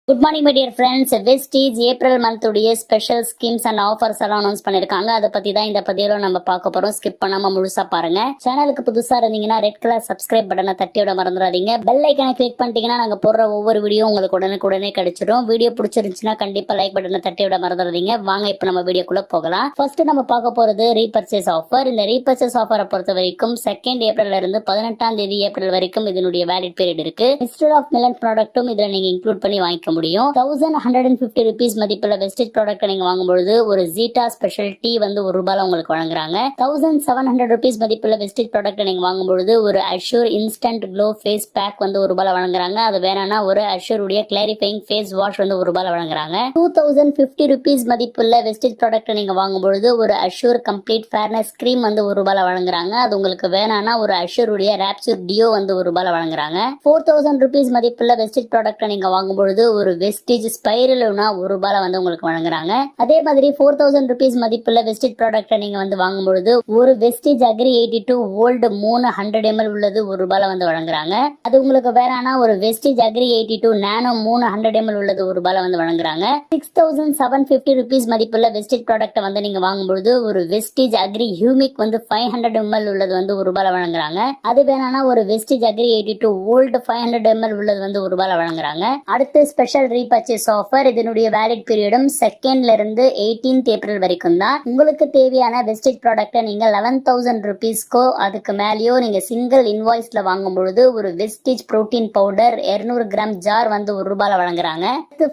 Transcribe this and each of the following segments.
Good morning my dear friends. Vestige April month உடைய special schemes and offers எல்லாம் announce பண்ணிருக்காங்க. அதை பத்தி தான் இந்த பதிவுல நம்ம பார்க்க போறோம். ஸ்கிப் பண்ணாம முழுசா பாருங்க. சேனலுக்கு புதுசா இருந்தீங்கன்னா ரெட் கலர் சப்ஸ்கிரைப் பட்டனை தட்டி விட மறந்துடாதீங்க. பெல் ஐக்கனை கிளிக் பண்ணிட்டீங்கன்னா நாங்க போடுற ஒவ்வொரு வீடியோ உங்களுக்கு உடனே கிடைச்சிடும். வீடியோ பிடிச்சிருந்துச்சுன்னா கண்டிப்பா லைக் பட்டனை தட்டி விட மறந்துடாதீங்க. வாங்க இப்ப நம்ம வீடியோக்குள்ள போகலாம். ஃபர்ஸ்ட் நம்ம பார்க்க போறது ரீபர்ச்சேஸ் ஆஃபர். இந்த ரீபர்ச்சேஸ் ஆஃபரை பொறுத்த வரைக்கும் 2 ஏப்ரல்ல இருந்து 18 ஏப்ரல் வரைக்கும் இதனுடைய வேலிட் பீரியட் இருக்கு. மிஸ்டர் ஆஃப் மிலன் ப்ராடக்ட்டும் இதுல நீங்க இன்க்ளூட் பண்ணி வாங்கிக்க முடியும். 1150 rupees மதிப்புள்ள வெஸ்டேஜ் ப்ராடக்ட் நீங்க வாங்கும்போது ஒரு ஜீட்டா ஸ்பெஷல் டீ வந்து ₹1 உங்களுக்கு வழங்குறாங்க. 1700 rupees மதிப்புள்ள வெஸ்டேஜ் ப்ராடக்ட் நீங்க வாங்கும்போது ஒரு Assure instant glow face pack வந்து ₹1 வழங்குறாங்க. அது வேணானா ஒரு அஷ்யூர் உடைய கிளாரிஃபைங் ஃபேஸ் வாஷ் வந்து ₹1 வழங்குறாங்க. 2050 rupees மதிப்புள்ள வெஸ்டேஜ் ப்ராடக்ட் நீங்க வாங்கும்போது ஒரு அஷ்யூர் கம்ப்ளீட் ஃபேர்னஸ் கிரீம் வந்து ₹1 வழங்குறாங்க. அது உங்களுக்கு வேணானா ஒரு அஷ்யூர் உடைய ராப்சூர் டியோ வந்து ₹1 வழங்குறாங்க. 4000 rupees மதிப்புள்ள வெஸ்டேஜ் ப்ராடக்ட் நீங்க வாங்கும்போது ஒரு வெஸ்டேஜ் ஸ்பைரலுனா ₹1 வந்து உங்களுக்கு வழங்குறாங்க. அதே மாதிரி 4000 rupees மதிப்புள்ள வெஸ்டேஜ் ப்ராடக்ட் நீங்க வந்து வாங்கும்போது ஒரு வெஸ்டேஜ் அக்ரி 82 ஓல்டு 300 ml உள்ளது ₹1 வந்து வழங்குறாங்க. அது உங்களுக்கு வேறானா ஒரு வெஸ்டேஜ் அக்ரி 82 நானோ 300 ml உள்ளது ₹1 வந்து வழங்குறாங்க. 6750 rupees மதிப்புள்ள வெஸ்டேஜ் ப்ராடக்ட் வந்து நீங்க வாங்கும்போது ஒரு வெஸ்டேஜ் அக்ரி ஹியூமிக் வந்து 500 ml உள்ளது வந்து ₹1 வழங்குறாங்க. அது வேணானா ஒரு வெஸ்டேஜ் அக்ரி 82 ஓல்டு 500 ml உள்ளது வந்து ₹1 வழங்குறாங்க. அடுத்து ஸ்பெஷல் ரீபர்ச்சேஸ் ஆஃபர். இதனுடைய வேலிட் பீரியடும் 2nd இருந்து 18th ஏப்ரல் வரைக்கும் தான். உங்களுக்கு தேவையான வெஸ்டேஜ் ப்ராடக்ட்டை நீங்க 11,000 rupeesக்கோ அதுக்கு மேலேயோ நீங்க சிங்கிள் இன்வாய்ஸ்ல வாங்கும்போது ஒரு Vestige protein powder 200 gram jar வந்து ₹1 வழங்குறாங்க.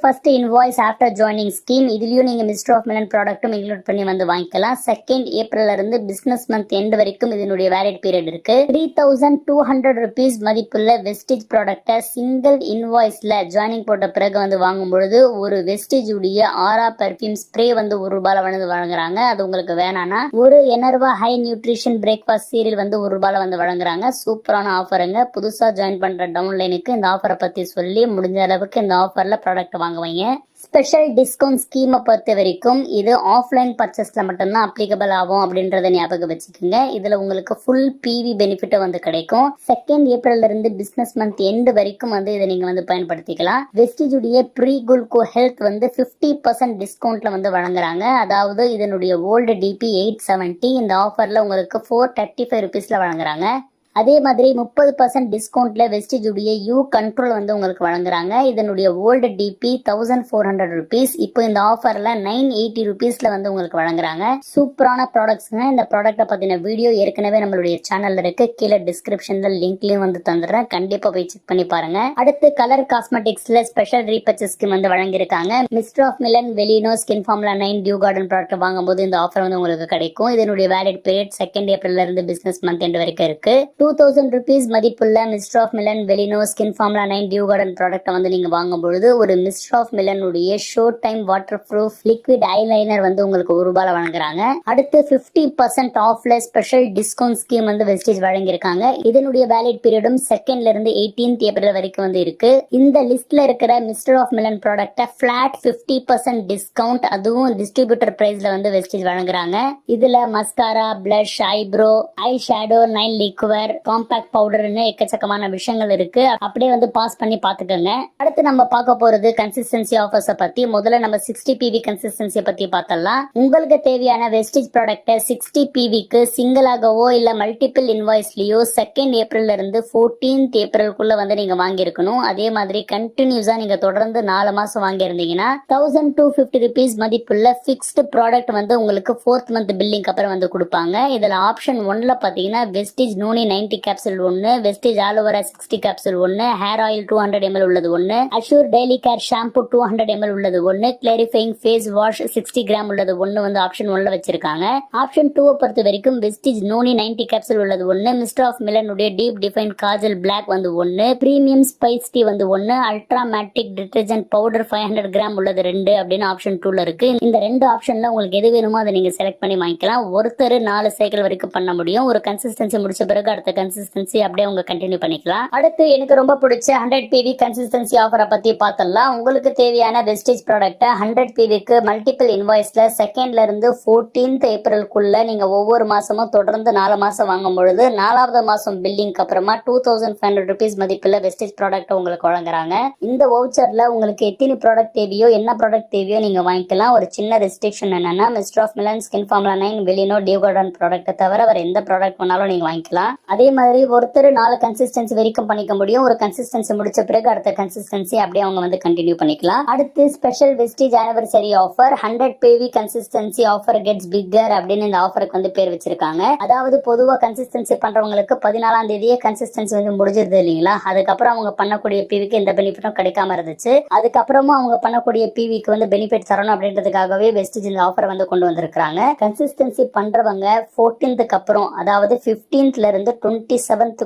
First invoice after joining scheme. இதுலயும் நீங்க மிஸ்டர் ஆஃப் மிலன் ப்ராடக்ட்டும் இன்க்ளூட் பண்ணி வந்து வாங்கிக்கலாம். 2nd ஏப்ரல்ல இருந்து பிசினஸ் மந்த் எண்ட் வரைக்கும் இதனுடைய வேலிட் பீரியட் இருக்கு. 3200 rupees மதிப்புள்ள வெஸ்டேஜ் ப்ராடக்ட்டை சிங்கிள் இன்வாய்ஸ்ல ஜாயினிங் போட்ட பிறகு வந்து வாங்கும்பொழுது ஒரு வெஸ்டேஜ் உடைய ஆரா பெர்ஃபியூம் ஸ்ப்ரே வந்து ₹1 வந்து வழங்குறாங்க. அது உங்களுக்கு வேணானா ஒரு எனர்வா ஹை நியூட்ரிஷன் பிரேக்ஃபாஸ்ட் சீரியல் வந்து ₹1 வந்து வழங்குறாங்க. சூப்பரான ஆஃபருங்க. புதுசா ஜாயின் பண்ற டவுன்லைனுக்கு இந்த ஆஃபரை பத்தி சொல்லி முடிஞ்ச அளவுக்கு இந்த ஆஃபர்ல ப்ராடக்ட் வாங்குவீங்க. ஸ்பெஷல் டிஸ்கவுண்ட் ஸ்கீமை பொறுத்த வரைக்கும் இது ஆஃப்லைன் பர்ச்சேஸ்ல மட்டும்தான் அப்ளிகபிள் ஆகும் அப்படின்றத ஞாபகம் வச்சுக்கோங்க. இதுல உங்களுக்கு ஃபுல் பிவி பெனிஃபிட் வந்து கிடைக்கும். 2nd ஏப்ரல்ல இருந்து பிசினஸ் மந்த் எண்ட் வரைக்கும் வந்து இதை நீங்க வந்து பயன்படுத்திக்கலாம். வெஸ்டேஜ் உடைய ப்ரீ குல்கோ ஹெல்த் வந்து 50% டிஸ்கவுண்ட்ல வந்து வழங்குறாங்க. அதாவது இதனுடைய ஓல்டு டிபி 870 இந்த ஆஃபர்ல உங்களுக்கு 435 rupeesல வழங்குறாங்க. அதே மாதிரி 30% டிஸ்கவுண்ட்ல வெஸ்டேஜ் உடைய யூ கண்ட்ரோல் வந்து உங்களுக்கு வழங்குறாங்க. இதனுடைய ஓல்டு டிபி 1400 rupees இப்போ இந்த ஆஃபர்ல 980 rupeesல வந்து உங்களுக்கு வழங்குறாங்க. சூப்பரான ப்ராடக்ட்ஸ்ங்க. இந்த ப்ராடக்ட்டை பத்தின வீடியோ ஏற்கனவே நம்மளுடைய சேனல்ல இருக்கு. கீழே டிஸ்கிரிப்ஷன்ல லிங்க்லயும் வந்து தந்துடுறேன். கண்டிப்பா போய் செக் பண்ணி பாருங்க. அடுத்து கலர் காஸ்மெட்டிக்ஸ்ல ஸ்பெஷல் ரீபர்ச்சேஸ் ஸ்கீம் வந்து வழங்கியிருக்காங்க. Mister of Milan Velino skin formula 9 dew garden product வாங்கும்போது இந்த ஆஃபர் வந்து உங்களுக்கு கிடைக்கும். இதனுடைய வேலிட் பீரியட் 2nd ஏப்ரல்ல இருந்து பிசினஸ் மந்த் எண்ட் வரைக்கும் இருக்கு. 2000 rupees மதிப்புள்ள mister of Milan Velino skin formula 9 dew garden product வந்து நீங்க வாங்கும்போது ஒரு மிஸ்டர் ஆஃப் மிலன் உடைய show time water proof liquid eyeliner வந்து உங்களுக்கு ₹1 வழங்குறாங்க. அடுத்து 50% ஆஃப்ல ஸ்பெஷல் டிஸ்கவுண்ட் ஸ்கீம் வந்து வெஸ்டேஜ் வழங்கியிருக்காங்க. இதனுடைய வேலிட் பீரியடும் 2nd இருந்து 18th ஏப்ரல் வரைக்கும் வந்து இருக்கு. இந்த லிஸ்ட்ல இருக்கிற மிஸ்டர் ஆஃப் மிலன் ப்ராடக்ட்டை பிளாட் 50% டிஸ்கவுண்ட் அதுவும் டிஸ்ட்ரிபியூட்டர் பிரைஸ்ல வந்து வெஸ்டேஜ் வழங்குறாங்க. இதுல mascara, blush, eyebrow, eye shadow, nail lacquer, compact பவுடர்னு எக்கச்சக்கமான விஷயங்கள் இருக்கு. அப்படியே வந்து பாஸ் பண்ணி பாத்துக்கோங்க. அடுத்து நம்ம பார்க்க போறது கன்சிஸ்டன்சி ஆஃபர்ஸ் பத்தி. முதல்ல நம்ம 60 PV கன்சிஸ்டன்சி பத்தி பார்த்தலாம். உங்களுக்கு தேவையான வெஸ்டேஜ் ப்ராடக்ட்டை 60 PVக்கு சிங்கிளாகவோ இல்ல மல்டிபிள் இன்வாய்ஸ்லயோ 2nd ஏப்ரல்ல இருந்து 14th ஏப்ரலுக்குள்ள வந்து நீங்க வாங்கியிருக்கணும். அதே மாதிரி கண்டினியூஸா நீங்க தொடர்ந்து 4 மாசம் வாங்கியிருந்தீங்கன்னா 1250 rupees மதிப்புள்ள பிக்ஸ்டு ப்ராடக்ட் வந்து உங்களுக்கு 4th மந்த் பில்லிங் அப்புறம் வந்து கொடுப்பாங்க. இதுல ஆப்ஷன் 1ல பாத்தீங்கன்னா wastage noni 90 capsule 1, wastage aloe vera 60 capsule 1, hair oil 200 ml உள்ளது 1, assure daily care shampoo 200 ml உள்ளது 1, கிளாரிஃபைங் ஃபேஸ் வாஷ் 60 கிராம் உள்ளது 1 வந்து ஆப்ஷன் 1ல வச்சிருக்காங்க. ஆப்ஷன் 2 பொறுத்த வரைக்கும் வெஸ்டேஜ் நோனி 90 கேப்சூல் உள்ளது 1, மிஸ்டர் ஆஃப் மிலன் உடைய டீப் டிஃபைன் காஜல் பிளாக் வந்து 1, பிரீமியம் ஸ்பைஸ் டீ வந்து 1, அல்ட்ரா மேட்டிக் டிடர்ஜென்ட் பவுடர் 500 கிராம் உள்ளது 2 அப்படின்னு ஆப்ஷன் 2ல இருக்கு. இந்த 2 ஆப்ஷன்ல உங்களுக்கு எது வேணுமோ அதை நீங்க செலக்ட் பண்ணி வாங்கிக்கலாம். ஒருத்தர் 4 சைக்கிள் வரைக்கும் பண்ண முடியும். ஒரு கன்சிஸ்டன்சி முடிச்ச பிறகு அடுத்த அடுத்த கன்சிஸ்டன்சி அப்படியே உங்க கண்டினியூ பண்ணிக்கலாம். அடுத்து எனக்கு ரொம்ப பிடிச்ச 100 PV கன்சிஸ்டன்சி ஆஃபரை பத்தி பார்த்தலாம். உங்களுக்கு தேவையான வெஸ்டேஜ் ப்ராடக்ட் 100 PVக்கு மல்டிபிள் இன்வாய்ஸ்ல 2nd இருந்து 14th ஏப்ரலுக்குள்ள நீங்க ஒவ்வொரு மாசமும் தொடர்ந்து 4 மாசம் வாங்கும் பொழுது 4வது மாசம் பில்லிங்க்கு அப்புறமா 2500 rupees மதிப்புள்ள வெஸ்டேஜ் ப்ராடக்ட் உங்களுக்கு வழங்குறாங்க. இந்த வவுச்சர்ல உங்களுக்கு எத்தனை ப்ராடக்ட் தேவையோ என்ன ப்ராடக்ட் தேவையோ நீங்க வாங்கிக்கலாம். ஒரு சின்ன ரெஸ்ட்ரிக்ஷன் என்னன்னா mister of Milan, skin formula 9, Velino, dew garden product தவிர வேற எந்த ப்ராடக்ட் வேணாலும் நீங்க வாங்கிக்கலாம். அதே மாதிரி ஒருத்தர் 4 கன்சிஸ்டன்சி வரைக்கும் பண்ணிக்க முடியும். ஒரு கன்சிஸ்டன்சி முடிச்ச பிறகு அடுத்த கன்சிஸ்டன்சி அப்படியே அவங்க வந்து கண்டினியூ பண்ணிக்கலாம். அடுத்து special wastage anniversary offer 100 PV consistency offer gets bigger அப்படின்னு இந்த ஆஃபருக்கு வந்து பேர் வச்சிருக்காங்க. அதாவது பொதுவா கன்சிஸ்டன்சி பண்றவங்களுக்கு 14ஆம் தேதியே கன்சிஸ்டன்சி வந்து முடிஞ்சிருது இல்லைங்களா. அதுக்கப்புறம் அவங்க பண்ணக்கூடிய PVக்கு எந்த பெனிஃபிட்டும் கிடைக்காம இருந்துச்சு. அதுக்கப்புறமா அவங்க பண்ணக்கூடிய PVக்கு வந்து பெனிஃபிட் தரணும் அப்படின்றதுக்காகவே வெஸ்டேஜ் இந்த ஆஃபர் வந்து கொண்டு வந்திருக்காங்க. கன்சிஸ்டன்சி பண்றவங்க 14th அப்புறம் அதாவது 15th இருந்து 27th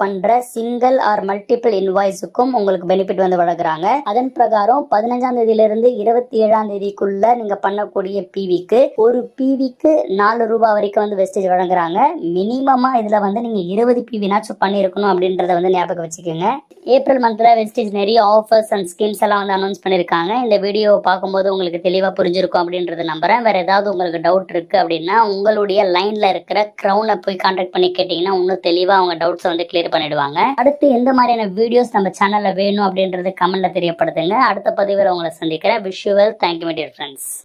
பண்ற சிங்கிள் ஆர் மல்டிபிள் இன்வாய்ஸுக்கும் உங்களுக்கு பெனிஃபிட் வந்து வழங்குறாங்க. அதன் பிரகாரம் 15ஆம் தேதியிலிருந்து 27ஆம் தேதிக்குள்ள நீங்க பண்ணக்கூடிய PVக்கு ஒரு PVக்கு 4 ரூபாய் வரைக்கும் வந்து வெஸ்டேஜ் வழங்குறாங்க. மினிமமா இதுல வந்து நீங்க 20 PV நாச்சும் பண்ணிருக்கணும் அப்படின்றத வந்து ஞாபகம் வச்சுக்கோங்க. ஏப்ரல் மந்த்ல வெஸ்டேஜ் நிறைய ஆஃபர்ஸ் அண்ட் ஸ்கீம்ஸ் எல்லாம் வந்து அனௌன்ஸ் பண்ணிருக்காங்க. இந்த வீடியோ பார்க்கும்போது உங்களுக்கு தெளிவா புரிஞ்சிருக்கும் அப்படின்றத நம்புறேன். வேற ஏதாவது உங்களுக்கு டவுட் இருக்கு அப்படின்னா உங்களுடைய லைன்ல இருக்கிற கிரவுனை போய் கான்டாக்ட் பண்ணி கேட்டீங்கன்னா இன்னும் தெளிவா அவங்க டவுட்ஸ் வந்து கிளியர் பண்ணிடுவாங்க. அடுத்து எந்த மாதிரியான வீடியோஸ் நம்ம சேனல்ல வேணும் அப்படின்றது கமெண்ட்ல தெரியப்படுத்துங்க. அடுத்த பதிவில் உங்களை சந்திக்கிறேன். Wish you well. Thank you my dear friends.